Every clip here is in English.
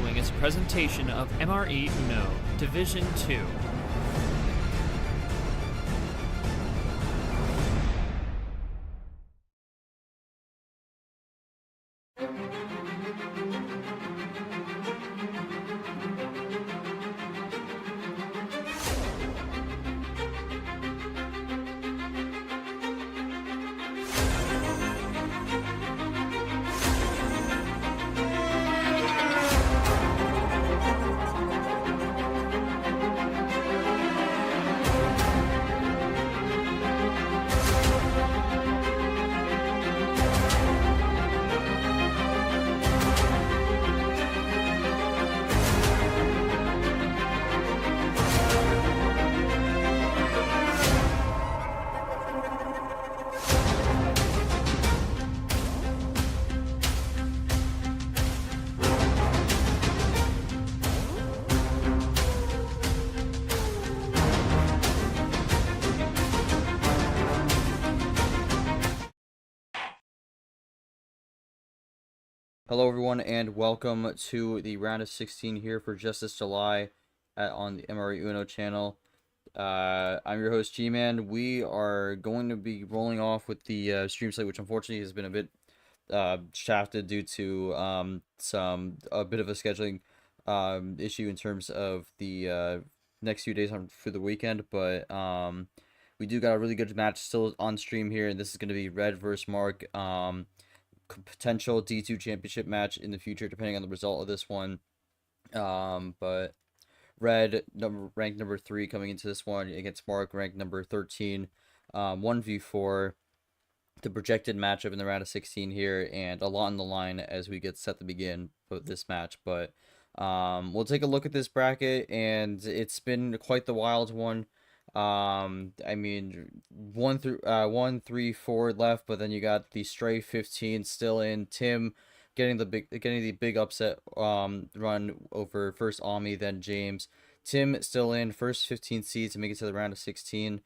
following is a presentation of MRE UNO, Division 2. Hello everyone and welcome to the round of 16 here for just this July on the MRE UNO channel. I'm your host G-Man. We are going to be rolling off with the stream slate, which unfortunately has been a bit shafted due to a bit of a scheduling issue in terms of the next few days for the weekend, but we do got a really good match still on stream here, and this is going to be Red versus Mark. Potential D2 championship match in the future depending on the result of this one. But Red ranked number 3 coming into this one against Mark ranked number 13. 1v4, the projected matchup in the round of 16 here, and a lot on the line as we get set to begin with this match. But we'll take a look at this bracket, and it's been quite the wild one. I mean, 1 through 1, 3, 4 left, but then you got the Stray 15 still in. Tim getting the big upset run over first Ami, then James. Tim still in first 15 seeds to make it to the round of 16.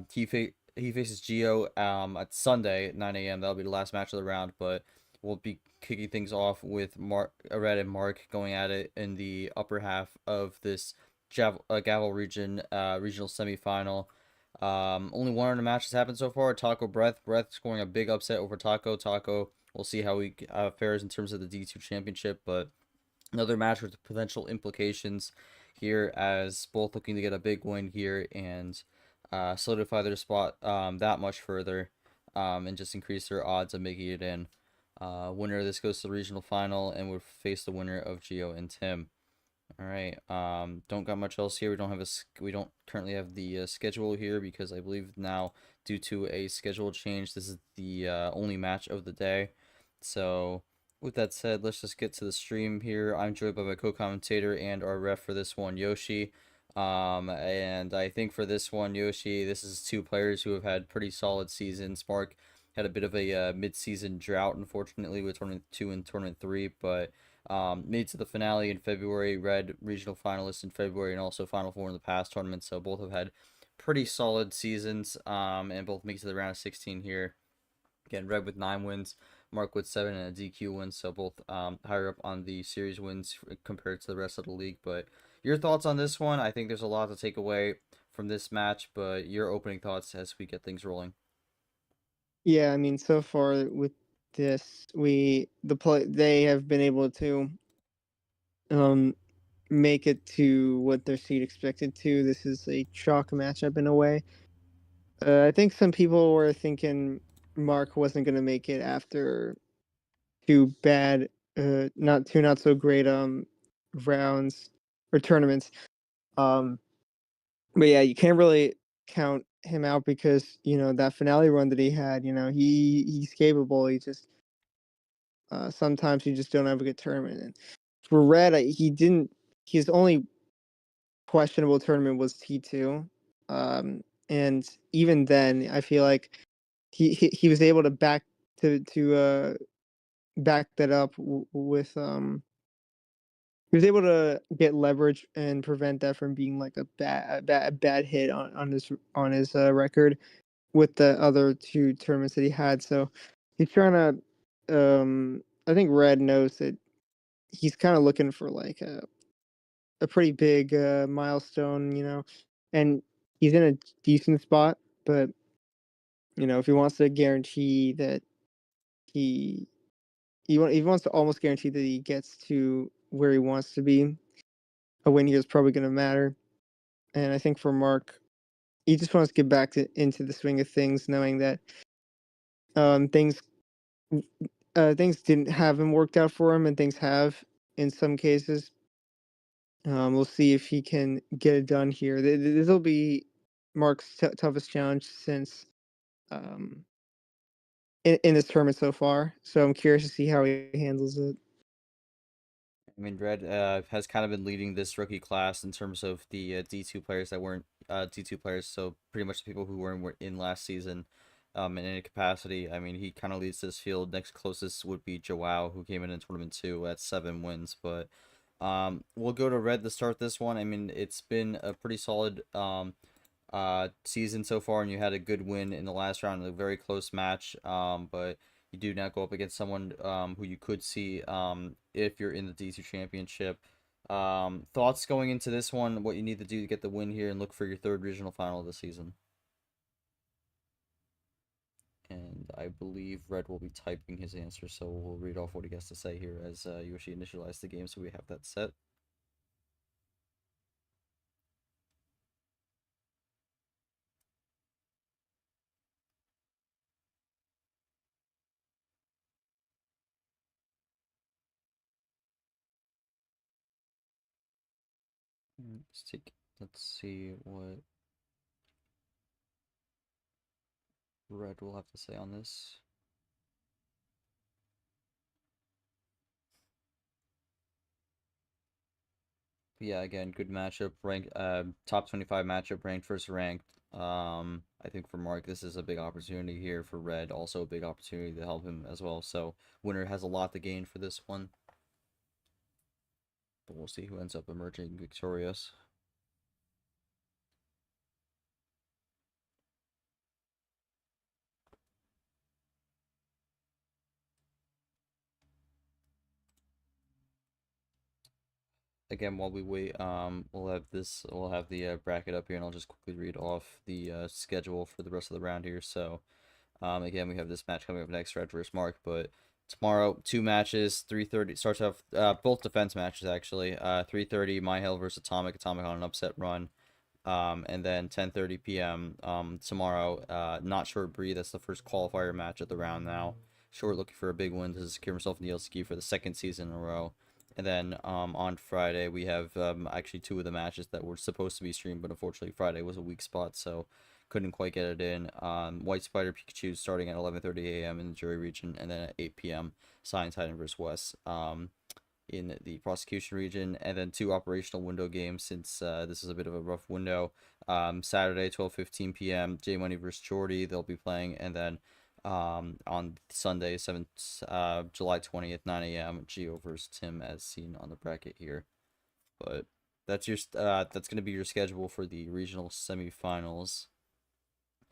He faces Gio at Sunday at 9 a.m. That'll be the last match of the round, but we'll be kicking things off with Red and Mark going at it in the upper half of this GAVEL regional semifinal. Only one of the matches happened so far. Taco Breath scoring a big upset over Taco. We'll see how he fares in terms of the D2 championship, but another match with potential implications here, as both looking to get a big win here and solidify their spot that much further, and just increase their odds of making it in. Winner of this goes to the regional final and would face the winner of Gio and Tim. All right. Don't got much else here. We don't currently have the schedule here because I believe now, due to a schedule change, this is the only match of the day. So with that said, let's just get to the stream here. I'm joined by my co-commentator and our ref for this one, Yoshi. And I think for this one, Yoshi, this is two players who have had pretty solid seasons. Mark had a bit of a mid-season drought, unfortunately, with Tournament 2 and Tournament 3, but made to the finale in February, Red regional finalist in February, and also Final Four in the past tournament. So both have had pretty solid seasons, and both make it to the round of 16 here. Again, Red with 9 wins, Mark with 7 and a DQ win. So both higher up on the series wins compared to the rest of the league. But your thoughts on this one? I think there's a lot to take away from this match, but your opening thoughts as we get things rolling. Yeah, I mean, so far with this, they have been able to make it to what their seed expected to. This is a chalk matchup in a way. I think some people were thinking Mark wasn't going to make it after two bad, not so great rounds or tournaments. But yeah, you can't really count him out because that finale run that he had. He's capable. He just sometimes you just don't have a good tournament. And for Red, his only questionable tournament was T2, and even then, I feel like he was able to back that up with he was able to get leverage and prevent that from being like a bad hit on his record with the other two tournaments that he had. So he's trying to I think Red knows that he's kind of looking for like a pretty big milestone, and he's in a decent spot. But if he wants to guarantee that he he wants to almost guarantee that he gets to where he wants to be, a win here is probably going to matter. And I think for Mark, he just wants to get back into the swing of things, knowing that um, things things didn't haven't worked out for him, and things have in some cases. We'll see if he can get it done here. This will be Mark's toughest challenge since um, in this tournament so far. So I'm curious to see how he handles it. I mean, Red has kind of been leading this rookie class in terms of the D2 players that weren't D2 players, so pretty much the people who were in last season in any capacity. I mean, he kind of leads this field. Next closest would be Joao, who came in Tournament 2 at 7 wins, but we'll go to Red to start this one. I mean, it's been a pretty solid season so far, and you had a good win in the last round, a very close match, but you do now go up against someone who you could see if you're in the D2 championship. Thoughts going into this one, what you need to do to get the win here and look for your third regional final of the season. And I believe Red will be typing his answer, so we'll read off what he has to say here as Yoshi initialized the game, so we have that set. Let's see what Red will have to say on this. Yeah, again, good matchup. Ranked, top 25 matchup, ranked versus ranked. I think for Mark, this is a big opportunity here. For Red, also a big opportunity to help him as well. So, winner has a lot to gain for this one. But we'll see who ends up emerging victorious. Again, while we wait, we'll have the bracket up here, and I'll just quickly read off the schedule for the rest of the round here. So, again, we have this match coming up next, Red versus Mark, but tomorrow, 2 matches, 3:30, starts off, both defense matches, actually, 3:30, My Hill versus Atomic on an upset run, and then 10:30 p.m. Tomorrow, Not Short Bree, that's the first qualifier match of the round now. Short looking for a big win to secure himself in the LCQ for the second season in a row. And then on Friday, we have actually 2 of the matches that were supposed to be streamed, but unfortunately Friday was a weak spot, so couldn't quite get it in. White Spider Pikachu starting at 11:30 a.m. in the jury region, and then at 8 p.m. Science Titan vs. West in the prosecution region, and then 2 operational window games since this is a bit of a rough window. Saturday 12:15 p.m. J Money vs. Jordy, they'll be playing, and then on Sunday, July 20th, 9 a.m. Geo versus Tim, as seen on the bracket here. But that's going to be your schedule for the regional semifinals,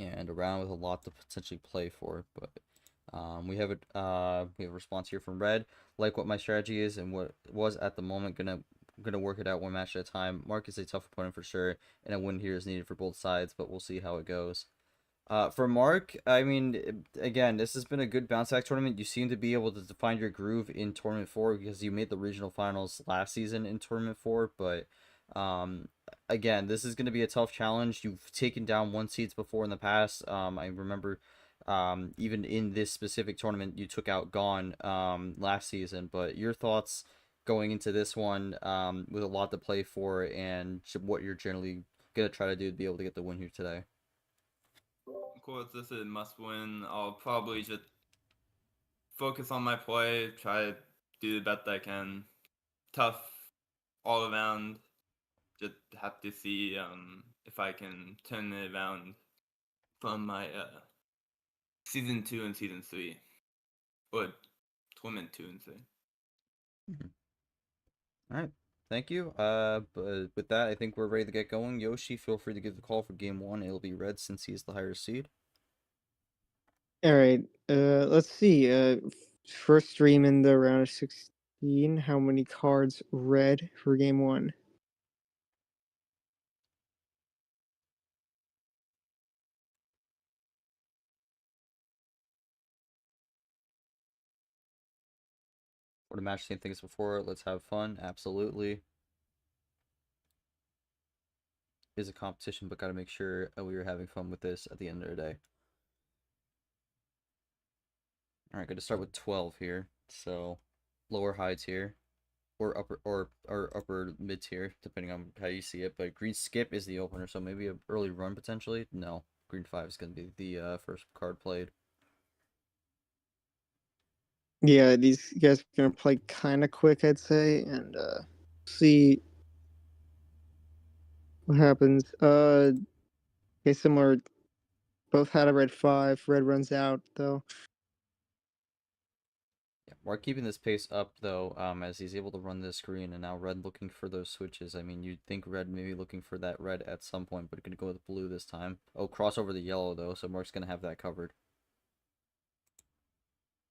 and around with a lot to potentially play for. But we have a response here from Red. Like what my strategy is and what was at the moment, gonna work it out one match at a time. Mark is a tough opponent for sure, and a win here is needed for both sides, but we'll see how it goes. For Mark, I mean, again, this has been a good bounce back tournament. You seem to be able to find your groove in Tournament 4 because you made the regional finals last season in Tournament 4, but again, this is going to be a tough challenge. You've taken down 1 seeds before in the past. I remember even in this specific tournament, you took out Gone last season, but your thoughts going into this one with a lot to play for and what you're generally going to try to do to be able to get the win here today? Of course, this is a must win. I'll probably just focus on my play, try to do the best I can. Tough all around. Just have to see if I can turn it around from my season 2 and season 3, or tournament 2 and 3. All right. Thank you. But with that, I think we're ready to get going. Yoshi, feel free to give the call for game 1. It'll be Red since he's the higher seed. All right. Let's see. First stream in the round of 6. Seeing how many cards red for game one. Want to match same things before? Let's have fun. Absolutely. Is a competition, but gotta make sure we are having fun with this at the end of the day. All right, going to start with 12 here. So lower high tier, or upper mid tier, depending on how you see it. But green skip is the opener, so maybe an early run potentially. No, green 5 is going to be the first card played. Yeah, these guys are gonna play kind of quick, I'd say, and see what happens. Okay, similar. Both had a red 5. Red runs out though. Yeah, we're keeping this pace up though, as he's able to run this green, and now red looking for those switches. I mean, you'd think red maybe looking for that red at some point, but gonna go with blue this time. Oh, cross over the yellow though, so Mark's gonna have that covered.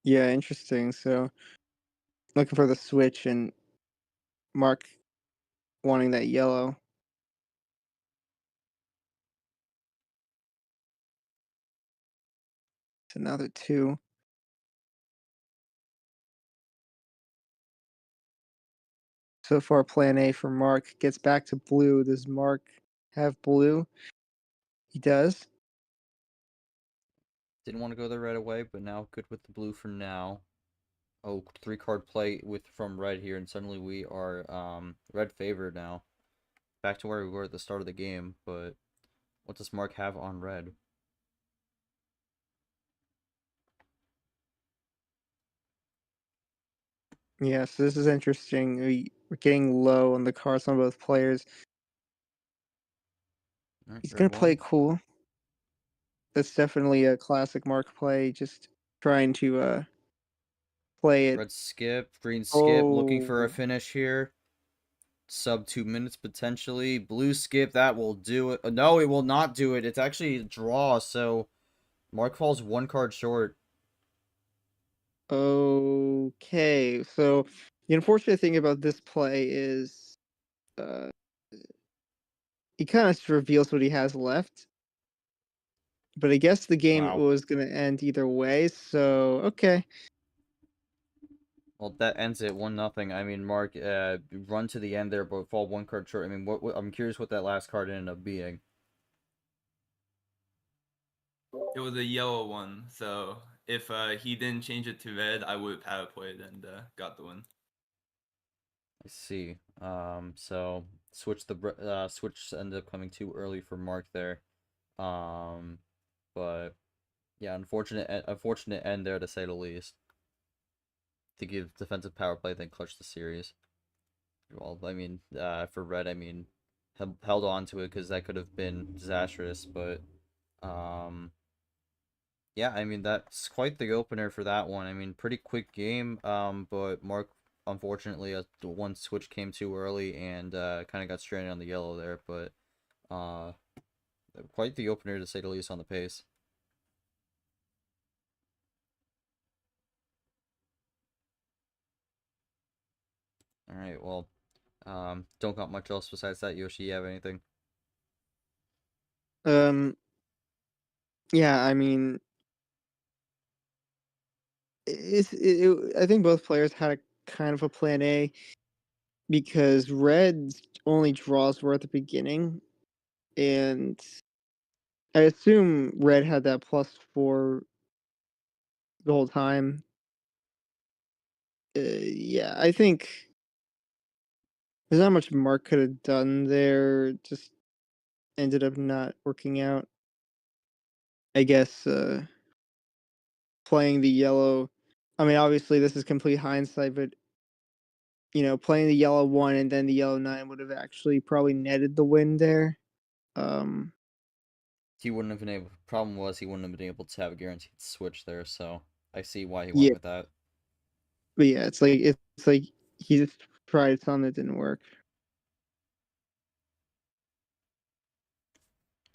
Yeah, interesting. So looking for the switch and Mark wanting that yellow. It's another 2. So far, plan A for Mark gets back to blue. Does Mark have blue? He does. Didn't want to go there right away, but now good with the blue for now. Oh, 3-card play with from red here, and suddenly we are red favored now. Back to where we were at the start of the game, but what does Mark have on red? Yeah, so this is interesting. We're getting low on the cards on both players. All right, He's red gonna play 1. cool. That's definitely a classic Mark play. Just trying to play it. Red skip, green skip, looking for a Oh, finish here. Sub 2 minutes potentially. Blue skip, that will do it. No, it will not do it. It's actually a draw, so Mark falls 1 card short. okay. So the unfortunate thing about this play is uh, he kind of reveals what he has left. But I guess the game Wow. was gonna end either way. So okay. Well, that ends it 1-0. I mean, Mark, run to the end there, but fall 1 card short. I mean, I'm curious what that last card ended up being. It was a yellow one, so if he didn't change it to red, I would have power played and got the win. I see. So switch ended up coming too early for Mark there. Um, but yeah, unfortunate end there to say the least. To give defensive power play, then clutch the series. Well, I mean, for red, I mean, held on to it because that could have been disastrous, but yeah, I mean, that's quite the opener for that one. I mean, pretty quick game, but Mark, unfortunately, the one switch came too early and kind of got stranded on the yellow there, but uh, quite the opener to say the least on the pace. All right, well, don't got much else besides that. Yoshi, you have anything? Um. Yeah. I mean, I think both players had a kind of a plan A because Red's only draws were at the beginning, and I assume Red had that +4 the whole time. Yeah, I think there's not much Mark could have done there. Just ended up not working out. I guess playing the yellow. I mean, obviously this is complete hindsight, but playing the yellow 1 and then the yellow 9 would have actually probably netted the win there. Um, He wouldn't have been able. Problem was he wouldn't have been able to have a guaranteed switch there, so I see why he went yeah, with that. but yeah, it's like he just tried something that didn't work.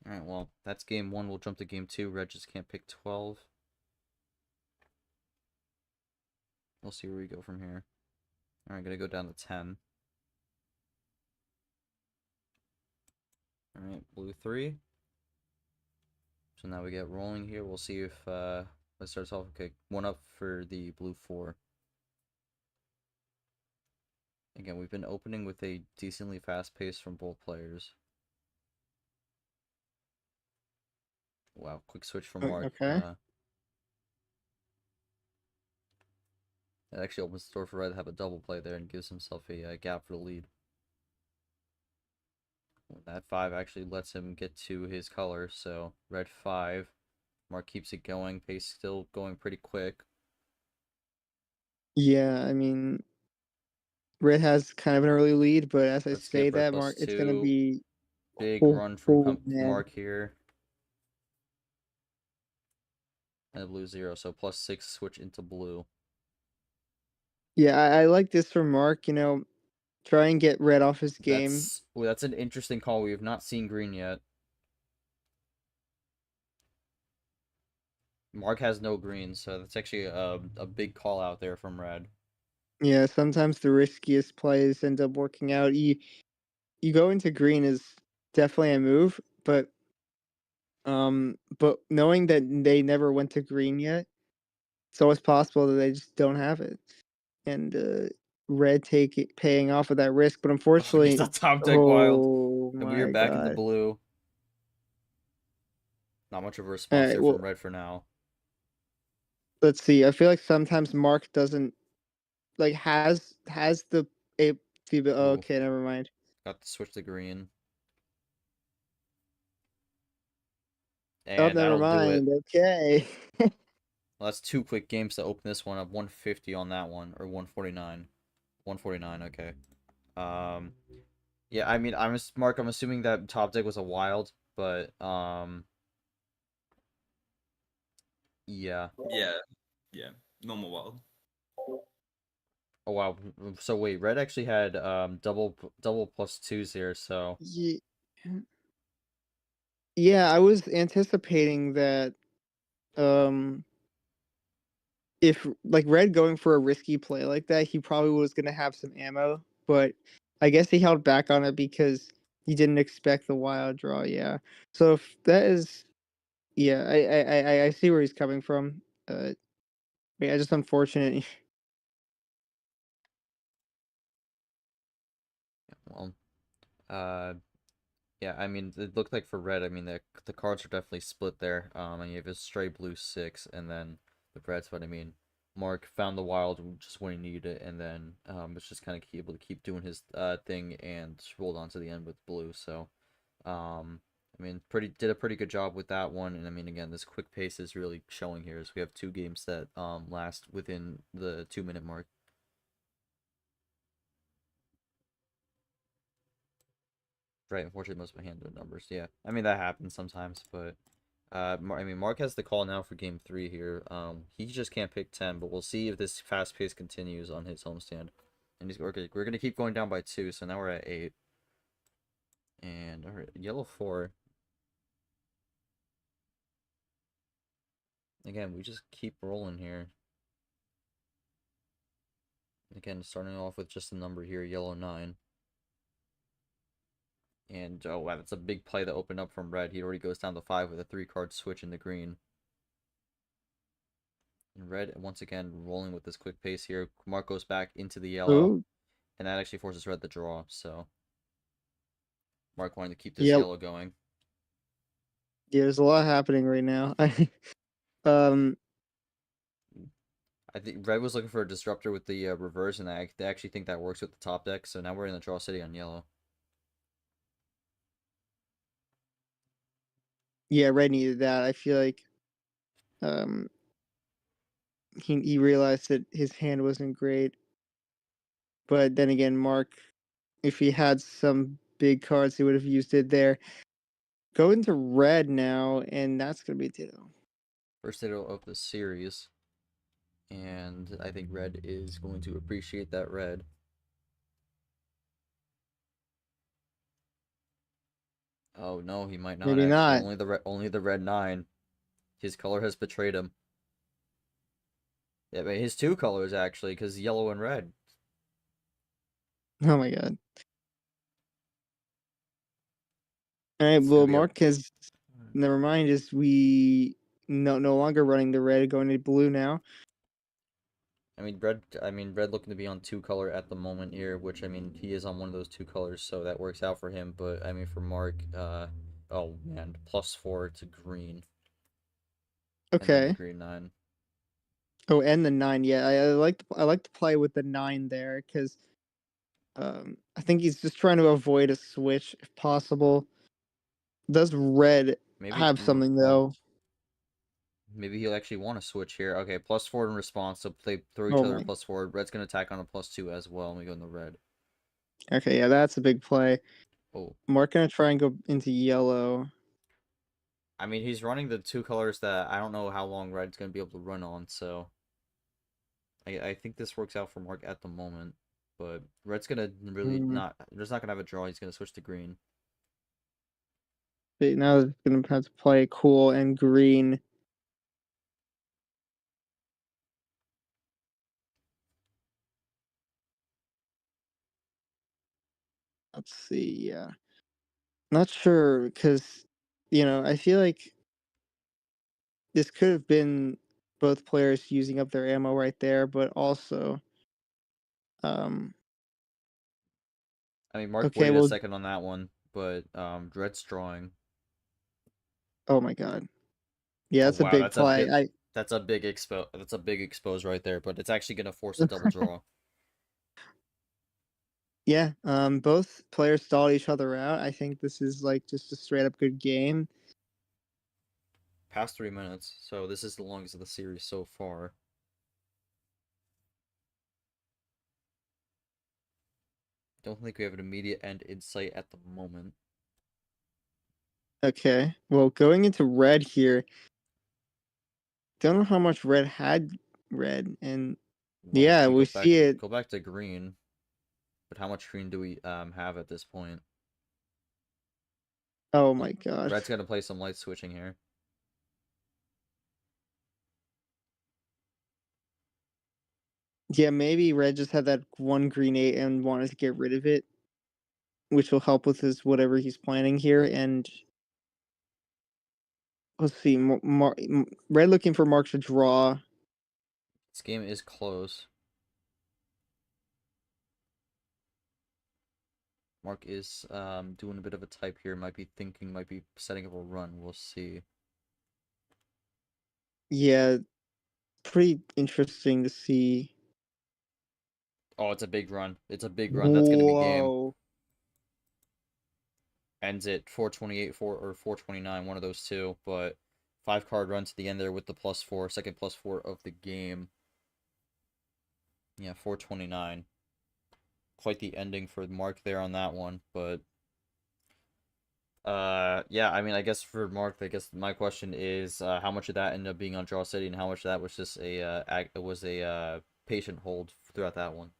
All right, well, that's game 1. We'll jump to game 2. Red just can't pick 12. We'll see where we go from here. Alright, gonna go down to 10. Alright, blue 3. So now we get rolling here. We'll see if, let's start off. Okay, 1 up for the blue 4. Again, we've been opening with a decently fast pace from both players. Wow, quick switch from Mark. Okay. It actually opens the door for Red to have a double play there and gives himself a gap for the lead. That 5 actually lets him get to his color, so Red 5. Mark keeps it going, pace still going pretty quick. Yeah, I mean, Red has kind of an early lead, but as I Let's say get Red that, plus Mark, it's gonna 2. be Big run from man. Mark here. And blue 0, so plus 6 switch into blue. Yeah, I like this from Mark. You know, try and get Red off his game. That's an interesting call. We have not seen green yet. Mark has no green, so that's actually a big call out there from Red. Yeah, sometimes the riskiest plays end up working out. You go into green is definitely a move, but knowing that they never went to green yet, it's always possible that they just don't have it. And Red paying off of that risk, but unfortunately, He's a top deck wild. oh And we are my back in the god! blue. Not much of a All response right, there well, from Red for now. let's see. I feel like sometimes Mark doesn't like has the a. Ooh, Okay, never mind. got to switch to green. Oh, And never that'll do it. mind. Okay. Well, that's 2 quick games to open this one up. 150 on that one, or 149. 149, okay. Yeah, I mean, Mark, I'm assuming that top deck was a wild, but, yeah. Yeah. Normal wild. Oh, wow. So, wait, Red actually had, double plus 2s here, so... Yeah, I was anticipating that um if like Red going for a risky play like that, he probably was gonna have some ammo, but I guess he held back on it because he didn't expect the wild draw. Yeah, so if that is, yeah, I see where he's coming from. Yeah, just unfortunate. Well, yeah, I mean, it looked like for Red, I mean, the cards are definitely split there. And you have a stray blue 6, and then the Red's what I mean. Mark found the wild just when he needed it, and then was just kind of able to keep doing his thing and rolled on to the end with blue. So, I mean, did a pretty good job with that one. And I mean, again, this quick pace is really showing here, as we have 2 games that last within the 2-minute mark. Right, unfortunately, most of my hand numbers. Yeah, I mean that happens sometimes, but I mean Mark has the call now for game 3 here. He just can't pick 10, but we'll see if this fast pace continues on his homestand. And we're gonna keep going down by 2, so now we're at 8. And all right, yellow 4. Again, we just keep rolling here. Again, starting off with just a number here, yellow 9. And, oh wow, that's a big play that opened up from Red. He already goes down to 5 with a 3-card switch in the green. And Red, once again, rolling with this quick pace here. Mark goes back into the yellow. Ooh, And that actually forces Red to draw, so... Mark wanting to keep this yeah, yellow going. yeah. There's a lot happening right now. Um, I think Red was looking for a disruptor with the reverse, and they actually think that works with the top deck, so now we're in the draw city on yellow. yeah, Red needed that. I feel like um he realized that his hand wasn't great. But then again, Mark, if he had some big cards, he would have used it there. Go into red now, and that's gonna be ditto. First ditto of the series. And I think Red is going to appreciate that red. Oh no, he might not Maybe actually. not. Only the red 9. His color has betrayed him. Yeah, but his 2 colors actually, because yellow and red. Oh my god. All right, It's gonna well, be a Mark has never mind. Is we no longer running the red, going to blue now. red looking to be on 2-color at the moment here, which I mean he is on one of those 2 colors, so that works out for him. But I mean for Mark, oh man, +4 to green, and then the Okay. green 9. Oh, and the 9. Yeah, I like to play with the 9 there because I think he's just trying to avoid a switch if possible. Does red Maybe, have something well, though? maybe he'll actually want to switch here. Okay, +4 in response, so they throw each Oh other my. +4. Red's gonna attack on a +2 as well, and we go in the red. Okay, yeah, that's a big play. Oh, Mark gonna try and go into yellow. I mean he's running the 2 colors that I don't know how long red's gonna be able to run on, so I think this works out for Mark at the moment. But red's gonna really Mm, not, just not gonna have a draw. He's gonna switch to green. but now he's gonna have to play cool and green. Let's see. Yeah, not sure because I feel like this could have been both players using up their ammo right there, but also, um, I mean Mark okay, waited a well, second on that one, but red's drawing. oh my god, yeah, Oh that's a wow, big play. that's a big expose right there, but it's actually gonna force a double draw. Yeah, both players stalled each other out. I think this is like just a straight up good game. Past 3 minutes, so this is the longest of the series so far. Don't think we have an immediate end in sight at the moment. Okay, well, going into red here, don't know how much red had red, and Well, yeah, we we see it. go back to green, but how much green do we have at this point? Oh Oh, my god. red's gonna play some light switching here. Yeah, maybe red just had that one green 8 and wanted to get rid of it, which will help with his whatever he's planning here. And let's see, red looking for Mark to draw. This game is close. Mark is doing a bit of a type here. Might be thinking, might be setting up a run. We'll see. Yeah, pretty interesting to see. Oh, it's a big run. It's a big run. That's gonna be game. Whoa. Ends at 428, 429, one of those two. But 5-card run to the end there with the +4, second +4 of the game. Yeah, 429. Quite the ending for Mark there on that one, but yeah, I mean, I guess for Mark, I guess my question is how much of that ended up being on Draw City and how much of that was just a patient hold throughout that one.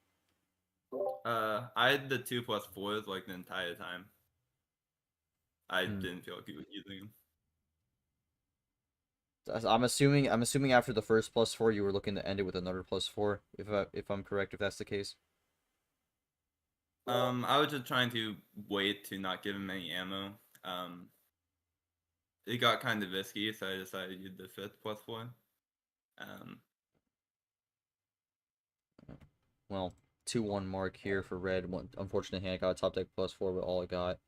I had the 2+4s like the entire time. I Hmm. didn't feel like he was using them. I'm assuming after the first +4 you were looking to end it with another +4, if I'm correct, if that's the case. I was just trying to wait to not give him any ammo. It got kind of risky, so I decided to use the 5th +4. Um, Well, 2-1 Mark here for red. Unfortunately, I got a top deck +4, but all I got.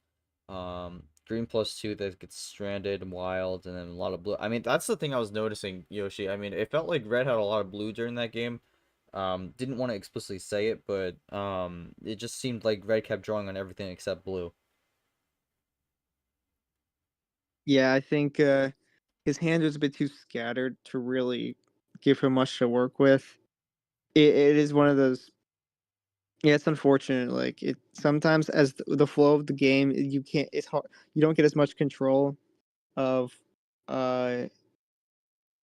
Green +2 that gets stranded and wild, and then a lot of blue. I mean, that's the thing I was noticing, Yoshi. I mean, it felt like red had a lot of blue during that game. Didn't want to explicitly say it, but it just seemed like red kept drawing on everything except blue. Yeah, I think his hand was a bit too scattered to really give him much to work with. It is one of those. Yeah, it's unfortunate. Like it sometimes as the flow of the game, you can't. It's hard. You don't get as much control of uh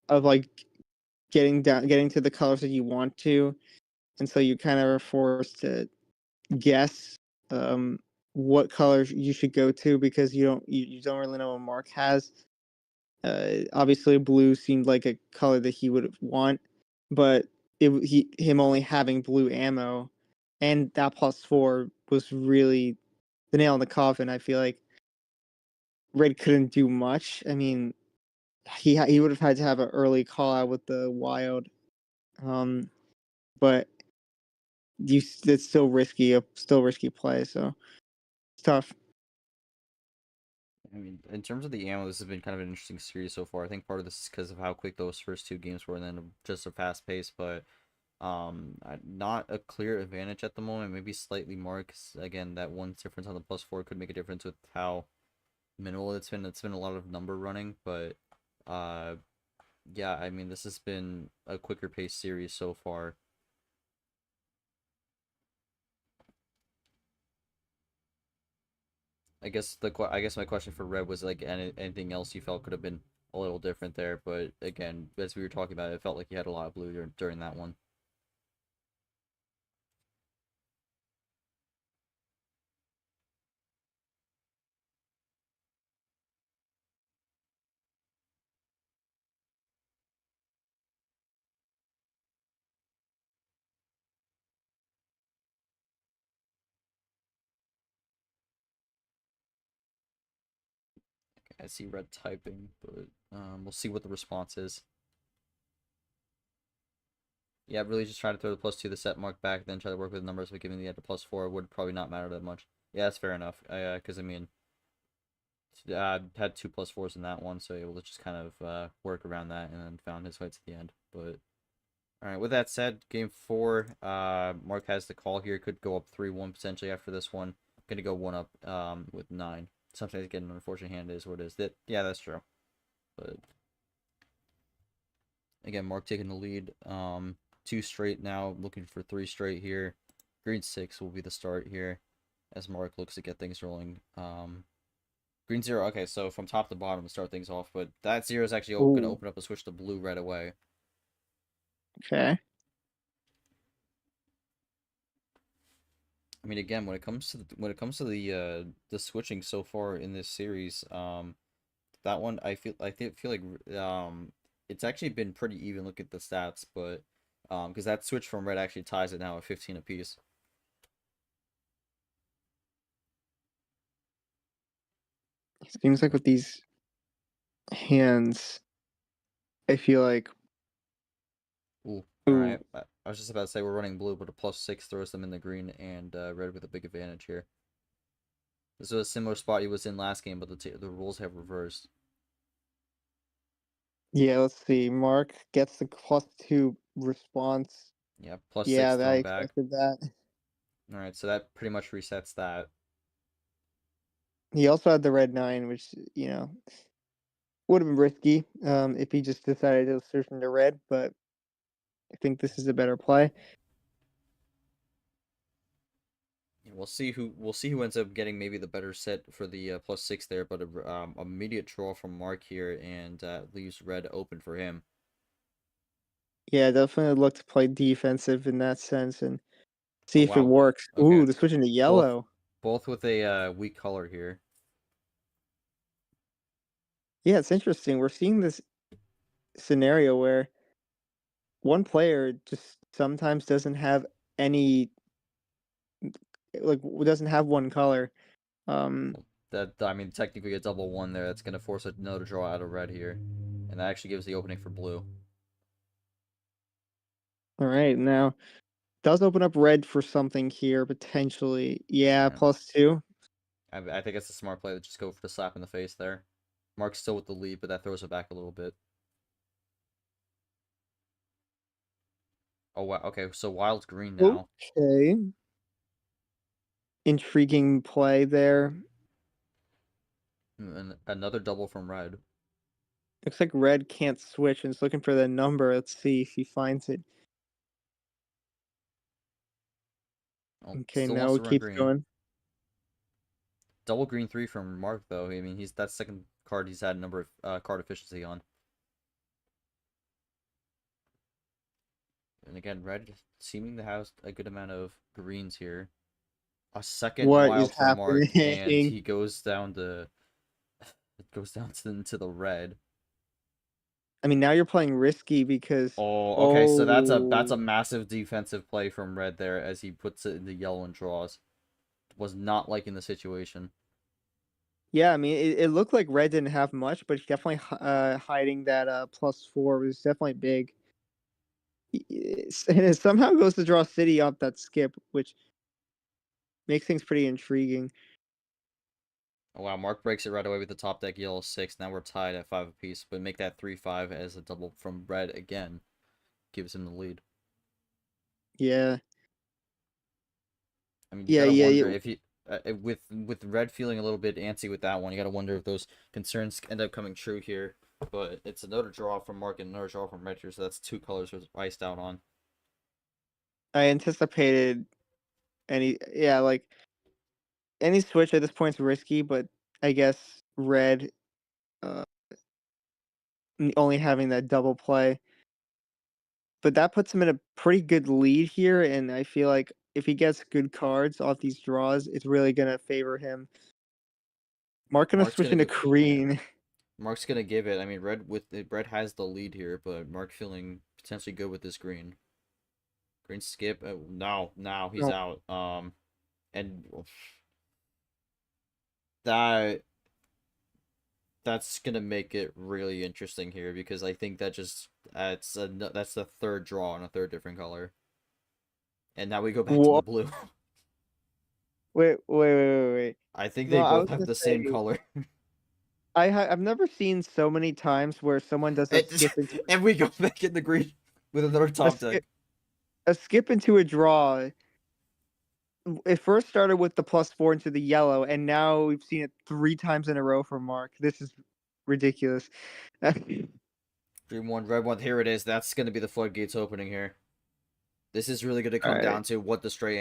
like getting to the colors that you want to, and so you kind of are forced to guess um what colors you should go to because you don't really know what Mark has. Obviously, blue seemed like a color that he would want, but him only having blue ammo and that +4 was really the nail in the coffin. I feel like red couldn't do much. I mean, he would have had to have an early call out with the wild, but it's still risky, a still risky play. So it's tough. I mean, in terms of the ammo, this has been kind of an interesting series so far. I think part of this is because of how quick those first two games were, and then just a fast pace. But not a clear advantage at the moment. Maybe slightly more, because again, that one difference on the +4 could make a difference with how minimal it's been. It's been a lot of number running, but yeah, I mean, this has been a quicker pace series so far. I guess my question for Red was like anything else you felt could have been a little different there, but again, as we were talking about, it felt like you had a lot of blue during that one. Okay, I see Red typing, but we'll see what the response is. Yeah, really just try to throw the +2 the set mark back, then try to work with numbers, but given the had the +4, it would probably not matter that much. Yeah, that's fair enough. Because I mean, had two +4s in that one, so able to just kind of work around that, and then found his fights at the end. But all right, with that said, game 4, Mark has the call here. Could go up 3-1 potentially after this one. Gonna go 1 up with 9. Sometimes getting an unfortunate hand is what it is. Yeah, that's true. But again, Mark taking the lead. 2 straight now, looking for 3 straight here. Green 6 will be the start here, as Mark looks to get things rolling. Green 0, okay, so from top to bottom to start things off, but that 0 is actually going to open up a switch to blue right away. Okay. I mean, again, when it comes to the switching so far in this series, that one I feel like it's actually been pretty even. Look at the stats, but because that switch from red actually ties it now at 15 apiece. It seems like with these hands, I feel like. Ooh, all right. I was just about to say we're running blue, but a +6 throws them in the green, and red with a big advantage here. This was a similar spot he was in last game, but the rules have reversed. Yeah, let's see. Mark gets the +2 response. Yeah, +6 Yeah, I thrown back. expected that. All right, so that pretty much resets that. He also had the red 9, which would have been risky if he just decided to search into red. But I think this is a better play. We'll see who ends up getting maybe the better set for the +6 there, but a immediate draw from Mark here, and leaves red open for him. Yeah, definitely look to play defensive in that sense and see Oh if it wow, works. okay. Ooh, the switch into yellow. Both with a weak color here. Yeah, it's interesting. We're seeing this scenario where one player just sometimes doesn't have any, like, doesn't have one color. That I mean, technically a double 1 there. That's gonna force another draw out of red here, and that actually gives the opening for blue. All right, now does open up red for something here potentially. Yeah, +2. I think it's a smart play to just go for the slap in the face there. Mark's still with the lead, but that throws it back a little bit. Oh wow, okay, so wild's green now. Okay. Intriguing play there. And another double from red. Looks like red can't switch and it's looking for the number. Let's see if he finds it. Oh, Okay, still now wants to it run keeps green. going. Double green 3 from Mark though. I mean, that's second card he's had a number of card efficiency on. And again, red seeming to have a good amount of greens here. A second What is wild from Mark, and happening? he goes down to into the red. I mean, now you're playing risky because Oh, okay, so that's a massive defensive play from red there as he puts it in the yellow and draws. was not liking the situation. Yeah, I mean, it looked like red didn't have much, but definitely hiding that +4 was definitely big. And it somehow goes to draw city off that skip, which makes things pretty intriguing. Oh, wow, Mark breaks it right away with the top deck yellow 6. Now we're tied at 5 apiece, but make that 3-5 as a double from red again. Gives him the lead. Yeah. I mean, you Yeah, gotta yeah, yeah. wonder if he, with red feeling a little bit antsy with that one, you gotta wonder if those concerns end up coming true here. But it's another draw from Mark and another draw from red here, so that's 2 colors was iced out on. I anticipated like any switch at this point is risky, but I guess red uh only having that double play. But that puts him in a pretty good lead here, and I feel like if he gets good cards off these draws, it's really gonna favor him. Mark gonna Mark's switch gonna into give, yeah. green. Mark's gonna give it. I mean, red has the lead here, but Mark feeling potentially good with this green. Green skip. No, now he's No. out. And that that's gonna make it really interesting here because I think that just that's the third draw on a third different color, and now we go back to the Whoa. blue. Wait. I think No, they I both was have gonna the same say color. I've never seen so many times where someone does a and, skip into and we go back in the green with another a top deck. skip a skip into a draw. It first started with the +4 into the yellow, and now we've seen it 3 times in a row for Mark. This is ridiculous. Green one, red one. Here it is. That's gonna be the floodgates opening here. This is really gonna All come right. down to what the stray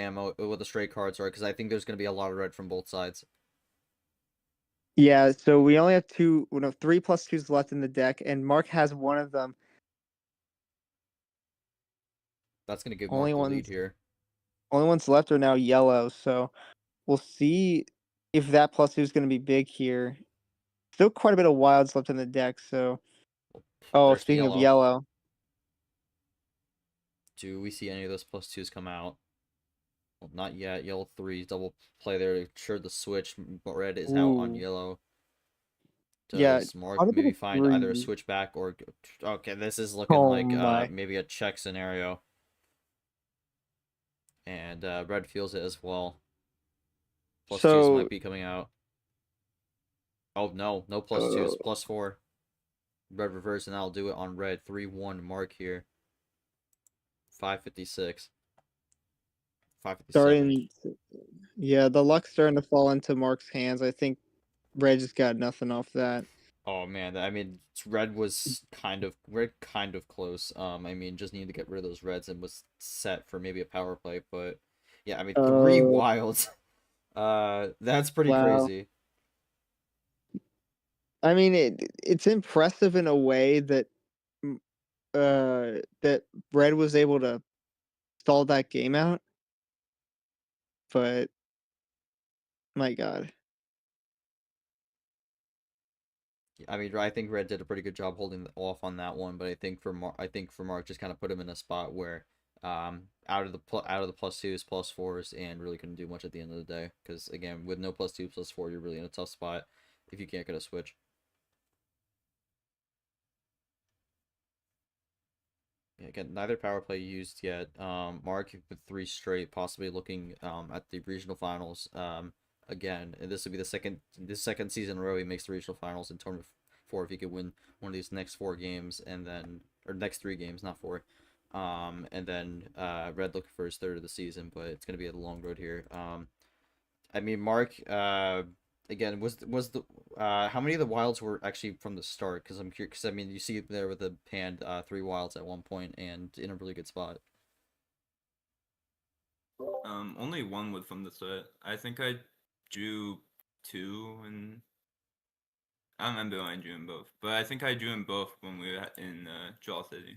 cards are, because I think there's gonna be a lot of red from both sides. Yeah, so we only have 3 +2s left in the deck, and Mark has one of them. That's gonna give Only Mark the lead ones, here. only ones left are now yellow. So we'll see if that +2 is going to be big here. Still quite a bit of wilds left in the deck. So, oh, There's the speaking of yellow. yellow, Do we see any of those +2s come out? Well, not yet. Yellow 3, double play there to ensure the switch. But red is out on ooh, yellow. yeah, Does Mark quite a bit maybe of find either a threes. switchback or... Okay, this is looking Oh like my! maybe a check scenario. And red feels it as well. +2s might So, be coming out. Oh, no. No uh, +2s. +4. Red reverse, and that'll do it on red. 3-1 Mark here. 556. 557. starting, yeah, the luck's starting to fall into Mark's hands. I think Red just got nothing off that. Oh man, I mean, red kind of close. I mean, just needed to get rid of those reds and was set for maybe a power play, but yeah, I mean, 3 wilds. That's pretty Wow. crazy. I mean, it's impressive in a way that that Red was able to stall that game out, but my God. I mean, I think red did a pretty good job holding off on that one, but I think for Mark just kind of put him in a spot where, out of the +2s, +4s, and really couldn't do much at the end of the day. Because again, with no +2, +4, you're really in a tough spot if you can't get a switch. Yeah, again, neither power play used yet. Mark with 3 straight, possibly looking at the regional finals again, and this would be this second season in a row he makes the regional finals in tournament 4 if he could win one of these next 4 games and then or next 3 games, not 4. And then Red looking for his third of the season, but it's gonna be a long road here. I mean, Mark, again, was the how many of the wilds were actually from the start? Because I'm curious. Because I mean, you see there with the panned 3 wilds at one point and in a really good spot. Only one was from the start. I think I drew 2, and I don't remember when I drew them both, but I think I drew them both when we were in Draw City.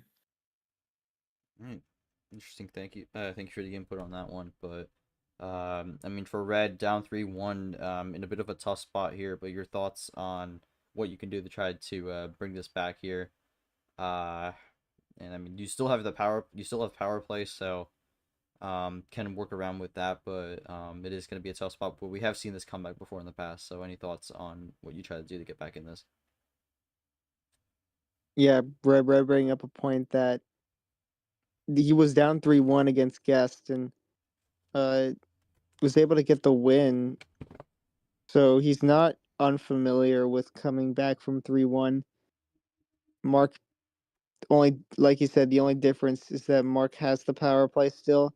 Right. Interesting. Thank you for the input on that one. But I mean, for red down 3-1, in a bit of a tough spot here. But your thoughts on what you can do to try to bring this back here? Uh, and I mean, you still have power play, so can work around with that, but it is going to be a tough spot. But we have seen this comeback before in the past. So any thoughts on what you try to do to get back in this? Yeah, Red bringing up a point that he was down 3-1 against Guest and uh was able to get the win. So he's not unfamiliar with coming back from 3-1. Mark only, like you said, the only difference is that Mark has the power play still.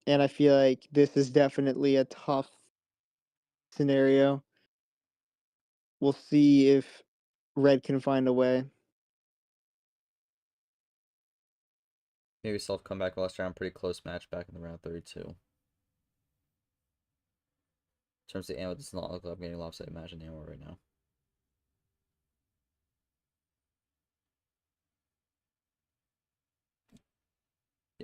And I feel like this is definitely a tough scenario. We'll see if Red can find a way. Maybe self comeback last round, pretty close match back in the round 32. In terms of ammo, it does not look like I'm getting lopsided imagine ammo right now.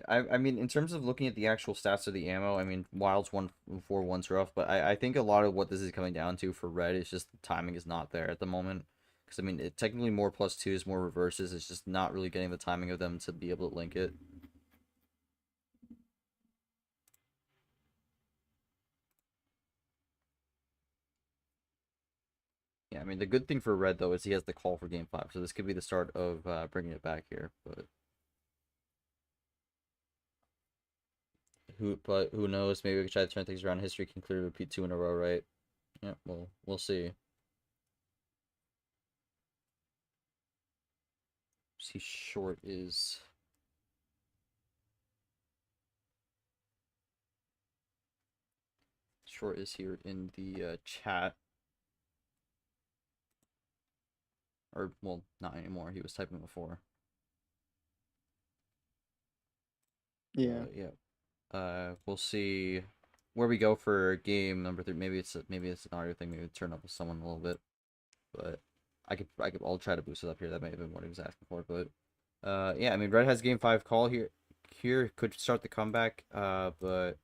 I mean, in terms of looking at the actual stats of the ammo, I mean, Wild's 141's rough, but I think a lot of what this is coming down to for Red is just the timing is not there at the moment. Because, I mean, technically more +2s, more reverses, it's just not really getting the timing of them to be able to link it. Yeah, I mean, the good thing for Red, though, is he has the call for Game 5, so this could be the start of bringing it back here, but... who knows? Maybe we can try to turn things around. History can clearly repeat 2 in a row, right? Yeah, well, we'll see. See, short is here in the chat, or well, not anymore. He was typing before. Yeah. We'll see where we go for game number 3. Maybe it's an audio thing. Maybe turn up with someone a little bit, but I'll try to boost it up here. That may have been what he was asking for, but yeah. I mean, Red has Game 5 call here. Here could start the comeback, but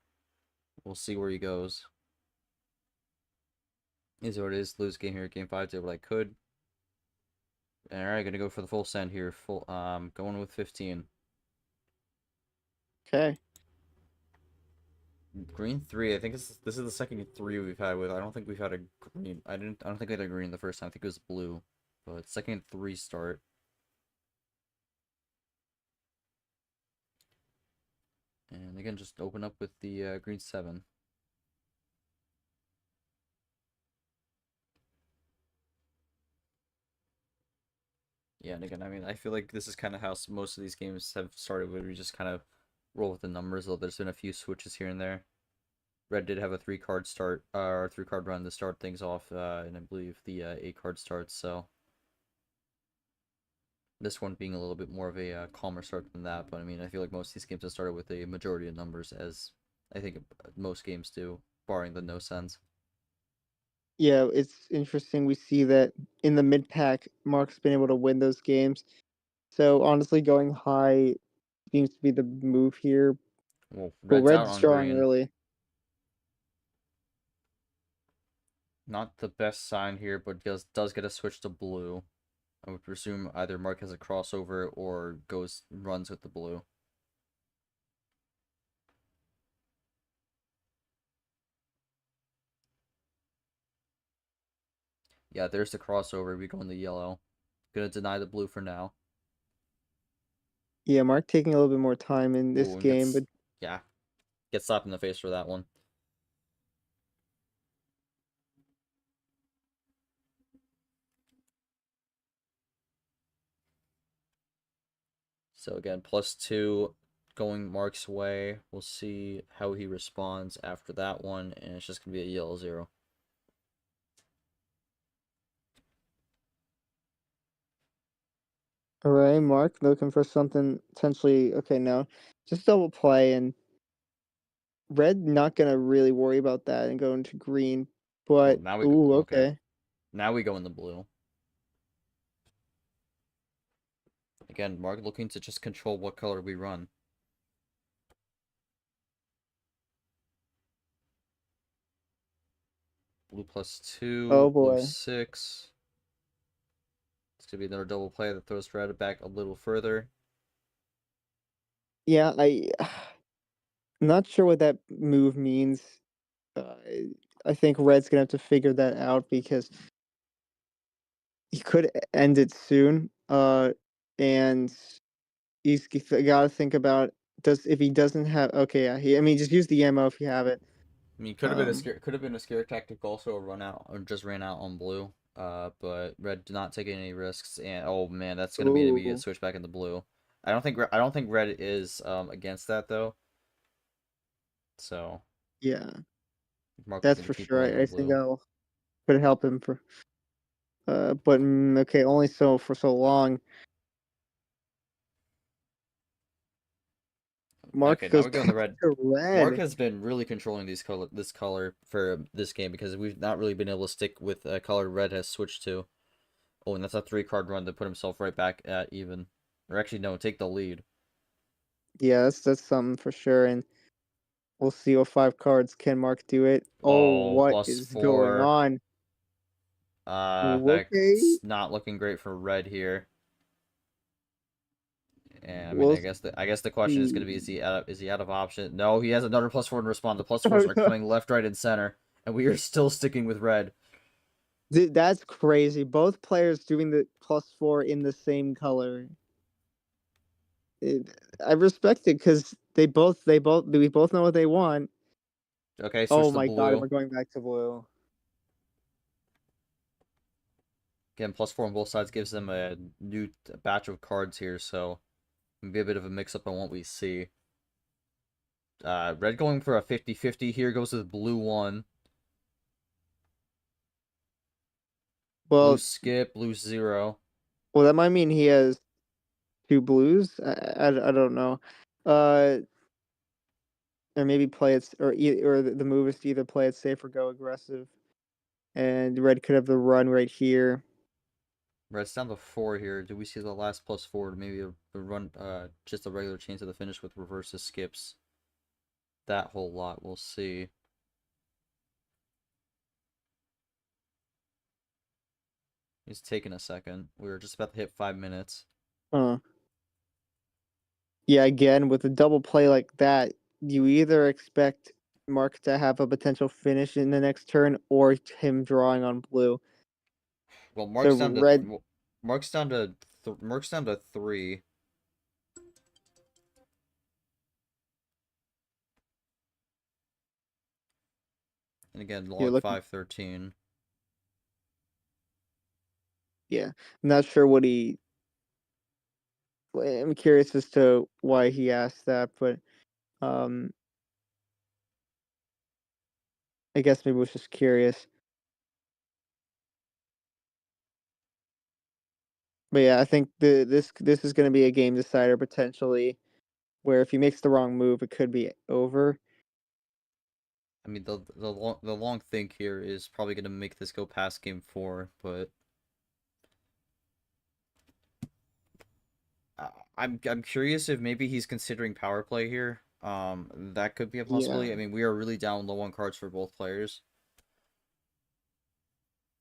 we'll see where he goes. Is what it is. Lose game here. Game 5 did what I could. All right, gonna go for the full send here. Going with 15. Okay. Green 3. I think this is the second 3 we've had with. I don't think we've had a green. I don't think we had a green the first time. I think it was blue, but second 3 start. And again, just open up with the green 7. Yeah, and again, I mean, I feel like this is kind of how most of these games have started, where we just kind of roll with the numbers. Though there's been a few switches here and there. Red did have a 3-card start, or 3-card run to start things off, and I believe the 8-card starts. So this one being a little bit more of a calmer start than that. But I mean, I feel like most of these games have started with a majority of numbers, as I think most games do, barring the no sends. Yeah, it's interesting. We see that in the mid pack, Mark's been able to win those games. So honestly, going high seems to be the move here. Well, Well, Red's out Red's on drawing green. early. Not the best sign here, but does get a switch to blue. I would presume either Mark has a crossover or runs with the blue. Yeah, there's the crossover. We go in the yellow. Gonna deny the blue for now. Yeah, Mark taking a little bit more time in this Ooh, game, but yeah, get slapped in the face for that one. So again, +2 going Mark's way. We'll see how he responds after that one, and it's just gonna be a yellow 0. all right, Mark looking for something potentially. Okay, now just double play, and Red not gonna really worry about that and go into green. Oh, But now we go. ooh, Okay, okay. now we go in the blue. Again, Mark looking to just control what color we run. Blue +2, Oh blue boy. 6. It's gonna be another double play that throws Red back a little further. Yeah, Not sure what that move means. Uh, I think Red's gonna have to figure that out because he could end it soon. And he's got to think about does if he doesn't have okay, yeah, I mean just use the ammo if you have it. I mean, could have been a scare tactic also, a run out or just ran out on blue. But red did not take any risks, and oh man, that's gonna be an immediate Ooh, switch back into blue. I don't think red is against that though. So yeah, Mark is that's gonna for keep sure. rolling I on think blue. that'll could help him for. But okay, only so for so long. Mark Okay, now goes we're going the back red. to Mark red. has been really controlling this color for this game because we've not really been able to stick with a color red has switched to. Oh, and that's a 3-card run to put himself right back at even. Or actually, no, take the lead. Yeah, that's something for sure. And we'll see what 5 cards can Mark do it. Oh, Oh, what plus is going 4. on? Okay, That's not looking great for red here. And I mean, we'll I guess the question is going to be, see. is he out of option? No, he has another +4 to respond. The +4s are coming left, right, and center, and we are still sticking with red. That's crazy. Both players doing the +4 in the same color. It, I respect it because we both know what they want. Okay, Oh switch to my god, and we're blue. going back to blue. Again, +4 on both sides gives them a new batch of cards here, so maybe a bit of a mix-up on what we see. Red going for a 50-50 here, goes with blue 1. Blue Well, skip, blue 0. that might mean he has 2 blues. I don't know. Uh, or maybe play it or the move is to either play it safe or go aggressive. And red could have the run right here. Red's down to 4 here. Do we see the last +4? Maybe a run, just a regular chain to the finish with reverses, skips. That whole lot, we'll see. It's taking a second. We were just about to hit 5 minutes. Huh. Yeah, again, with a double play like that, you either expect Mark to have a potential finish in the next turn or him drawing on blue. Well, So red, Mark's down to 3. And again, you're log looking. 513. Yeah, I'm not sure what he. I'm curious as to why he asked that, but um, I guess maybe was just curious. But yeah, I think this is going to be a game decider potentially, where if he makes the wrong move, it could be over. I mean, the long think here is probably going to make this go past game 4, but I'm curious if maybe he's considering power play here. That could be a Yeah. possibility. I mean, we are really down low on cards for both players.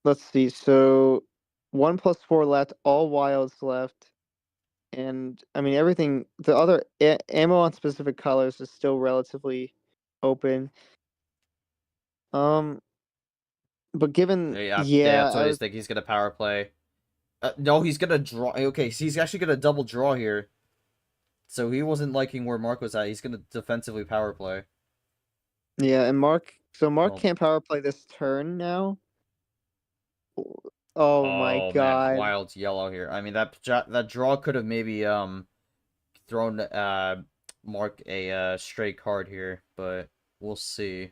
Let's see. So 1+4 left, all wilds left. And I mean everything. The other ammo on specific colors is still relatively open. Um, but given Yeah, yeah, that's what I think. He's gonna power play. No, he's gonna draw. Okay, so he's actually gonna double draw here. So he wasn't liking where Mark was at. He's gonna defensively power play. yeah, and Mark Well, can't power play this turn now. Oh my oh man, god. Wild's yellow here. I mean that draw could have maybe thrown Mark a straight card here, but we'll see.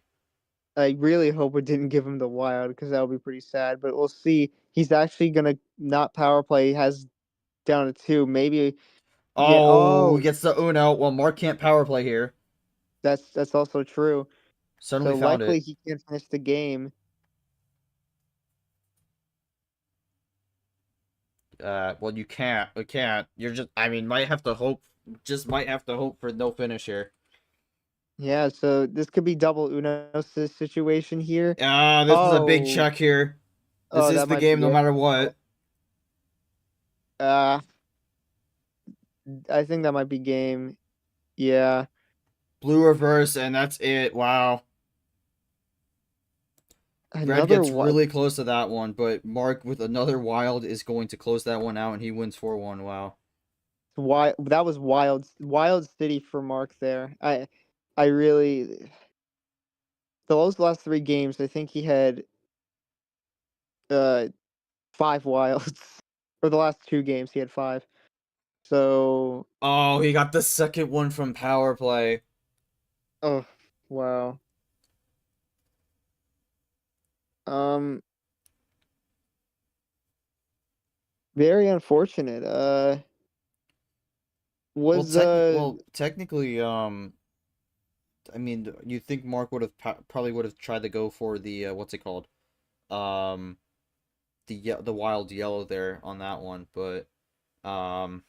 I really hope it didn't give him the wild because that would be pretty sad. But we'll see. He's actually gonna not power play. He has down to 2. Maybe yeah. Oh, he Oh, gets the Uno. Well, Mark can't power play here. that's also true. Suddenly So found likely it. he can't finish the game. Well, you can't. You can't. You're just. I mean, might have to hope. Just might have to hope for no finish here. Yeah, so this could be double Uno situation here. Ah, this is a big Oh, check here. This oh, is that the might game be no it. matter what. Uh, I think that might be game. Yeah. Blue reverse, and that's it. Wow. Red Another gets wi- really close to that one, but Mark with another wild is going to close that one out, and he wins 4-1. Wow. that was wild city for Mark there. I really those last 3 games. I think he had uh 5 wilds. For the last 2 games, he had 5. So, Oh, he got the second one from power play. oh wow. Um, very unfortunate. Was Technically, I mean, you think Mark would have probably would have tried to go for the what's it called, um, the wild yellow there on that one, um,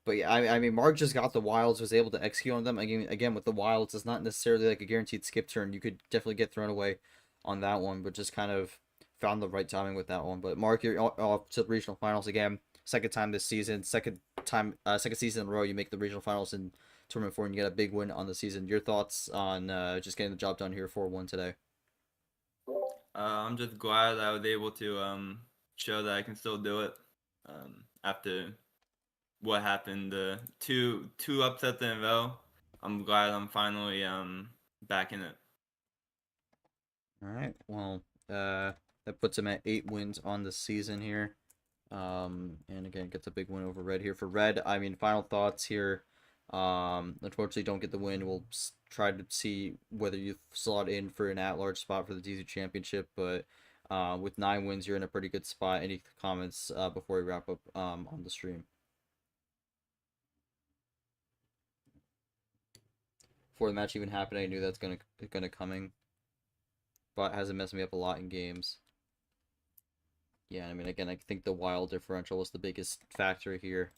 but yeah, I mean, Mark just got the wilds, was able to execute on them. Again, with the wilds, it's not necessarily like a guaranteed skip turn. You could definitely get thrown away on that one, but just kind of found the right timing with that one. But Mark, you're off to the regional finals again. Second time this season, second season in a row, you make the regional finals in tournament 4, and you get a big win on the season. Your thoughts on just getting the job done here 4-1 today? I'm just glad I was able to show that I can still do it after what happened. Two upsets in a row. I'm glad I'm finally back in it. All right. Well, that puts him at 8 wins on the season here. And again, gets a big win over Red here. For Red, I mean, final thoughts here. Unfortunately, don't get the win. We'll try to see whether you slot in for an at-large spot for the D2 Championship. But with 9 wins, you're in a pretty good spot. Any comments before we wrap up on the stream? Before the match even happened, I knew that's gonna coming, but it hasn't messed me up a lot in games. Yeah, I mean, again, I think the wild differential was the biggest factor here.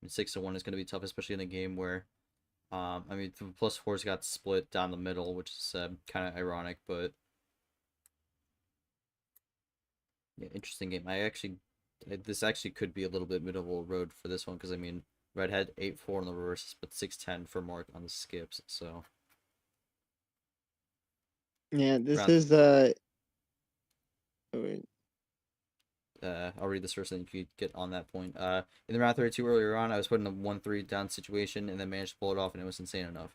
6-1 is going to be tough, especially in a game where, I mean, the +4s got split down the middle, which is kind of ironic, but yeah, interesting game. This actually could be a little bit middle of the road for this one, because I mean, Red had 8-4 on the reverses, but 6-10 for Mark on the skips, so. yeah, this Round is wait, I'll read this first, and you could get on that point. In the round 32 earlier on, I was put in a 1-3 down situation, and then managed to pull it off, and it was insane enough.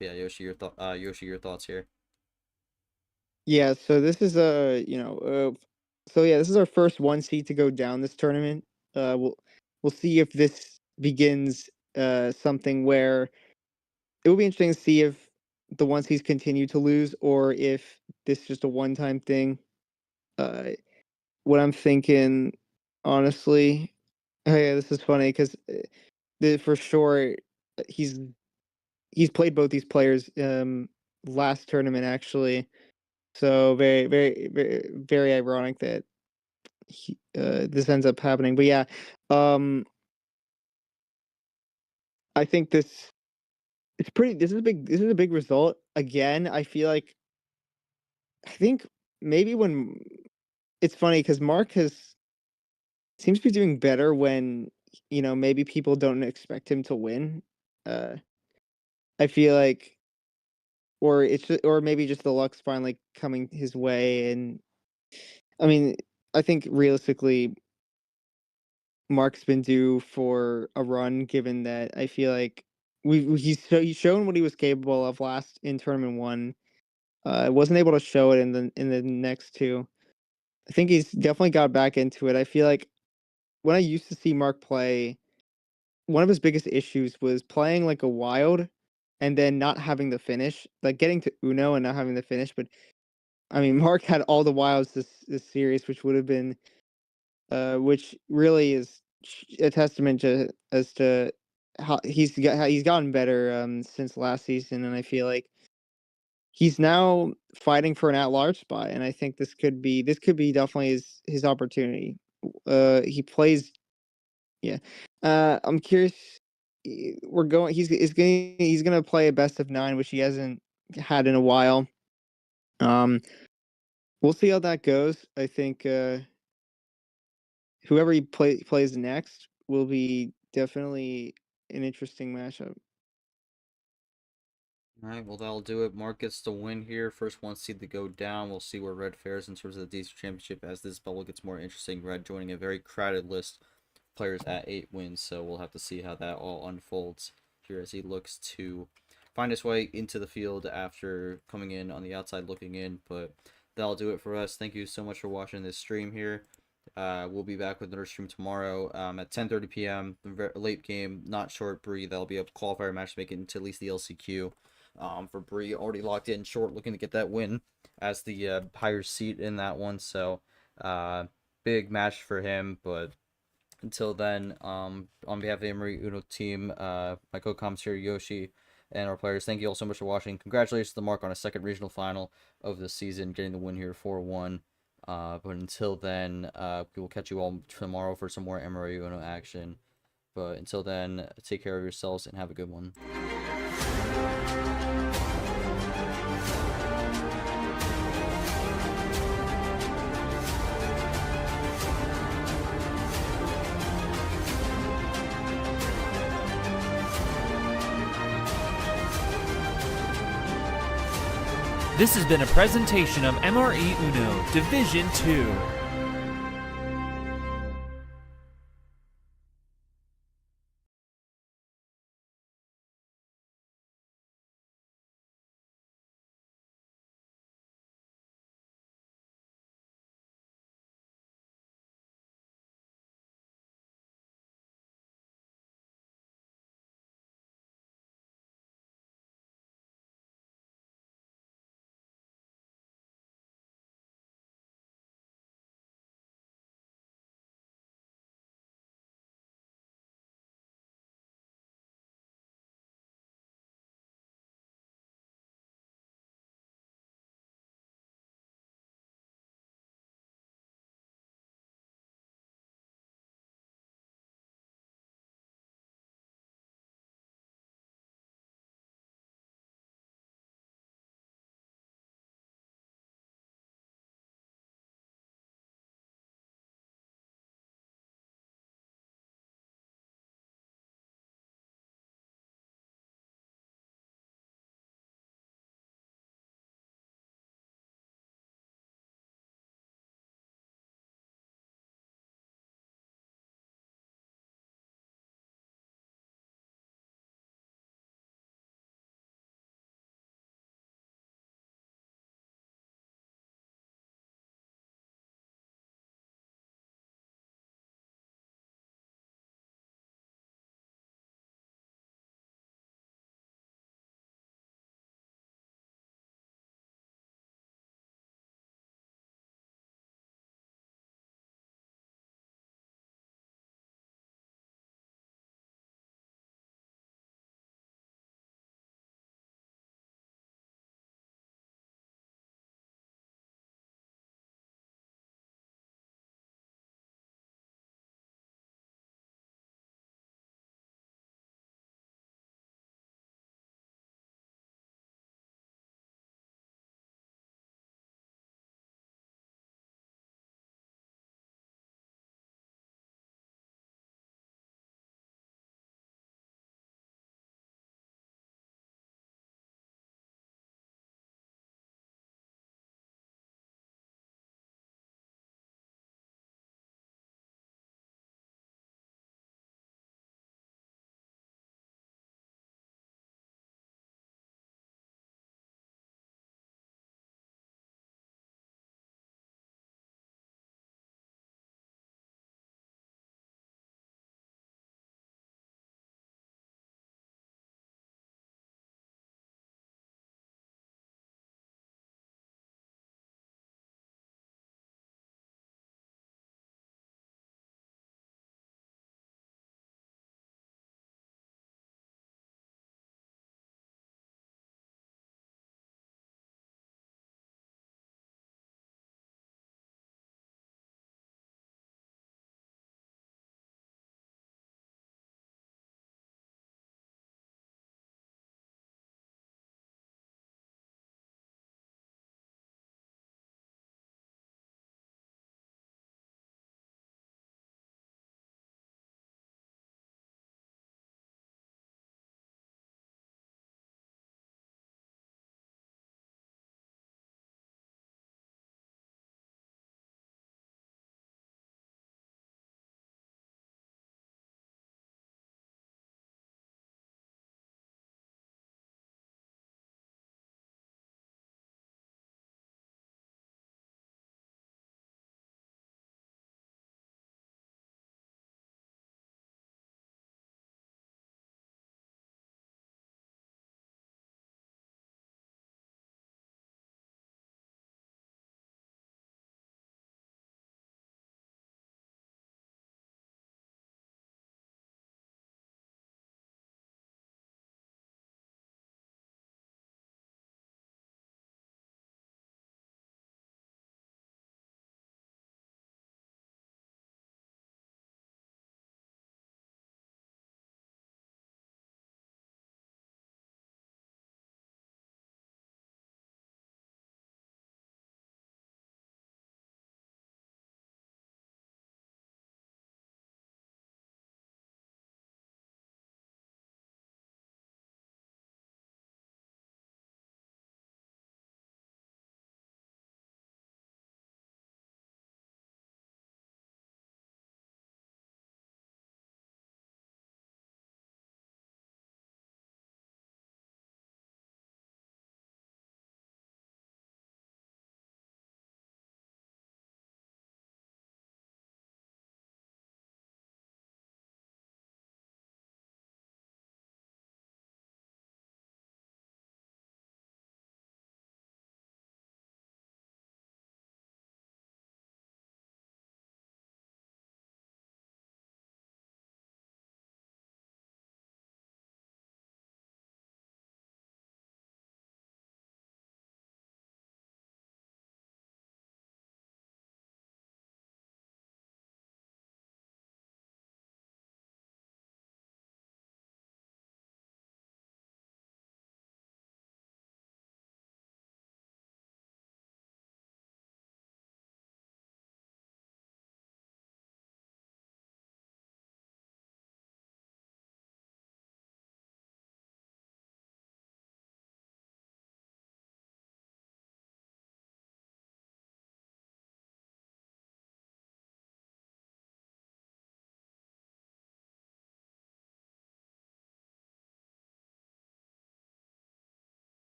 Yeah, Yoshi, your thoughts here. yeah, so this is so yeah, this is our first 1 seed to go down this tournament. We'll see if this begins something where it will be interesting to see if the 1 seeds continue to lose or if this is just a one-time thing. Uh, what I'm thinking, honestly, oh yeah, this is funny because for sure he's he's played both these players last tournament actually. So very ironic that this ends up happening. But yeah, um, I think it's pretty. This is a big. This is a big result. Again, I feel like I think maybe when it's funny because Mark has seems to be doing better when maybe people don't expect him to win. Uh, I feel like, or maybe just the luck's finally coming his way, and I mean, I think realistically, Mark's been due for a run, given that I feel like he's shown what he was capable of last in tournament 1. Wasn't able to show it in the next 2. I think he's definitely got back into it. I feel like when I used to see Mark play, one of his biggest issues was playing like a wild and then not having the finish, like getting to Uno and not having the finish. But I mean, Mark had all the wilds this series, which would have been, which really is a testament to as to how he's gotten better since last season, and I feel like he's now fighting for an at-large spot, and I think this could be definitely his opportunity. He plays, yeah. I'm curious. We're going. He's gonna play a best of 9, which he hasn't had in a while. Um, we'll see how that goes. I think whoever he plays next will be definitely an interesting matchup. All right, well, that'll do it. Mark gets the win here. First one seed to go down. We'll see where Red fares in terms of the DC Championship as this bubble gets more interesting. Red joining a very crowded list of players at 8 wins, so we'll have to see how that all unfolds here as he looks to find his way into the field after coming in on the outside looking in. But that'll do it for us. Thank you so much for watching this stream here. We'll be back with another stream tomorrow at 10:30 p.m. Late game, not short Bree. That'll be a qualifier match to make it into at least the LCQ. For Bree, already locked in short, looking to get that win as the higher seat in that one. So, big match for him. But until then, on behalf of the MRE UNO team, my co-coms here, Yoshi, and our players, thank you all so much for watching. Congratulations to Mark on a second regional final of the season, getting the win here 4-1. But until then, we will catch you all tomorrow for some more MRE UNO action. But until then, take care of yourselves and have a good one. This has been a presentation of MRE UNO Division 2.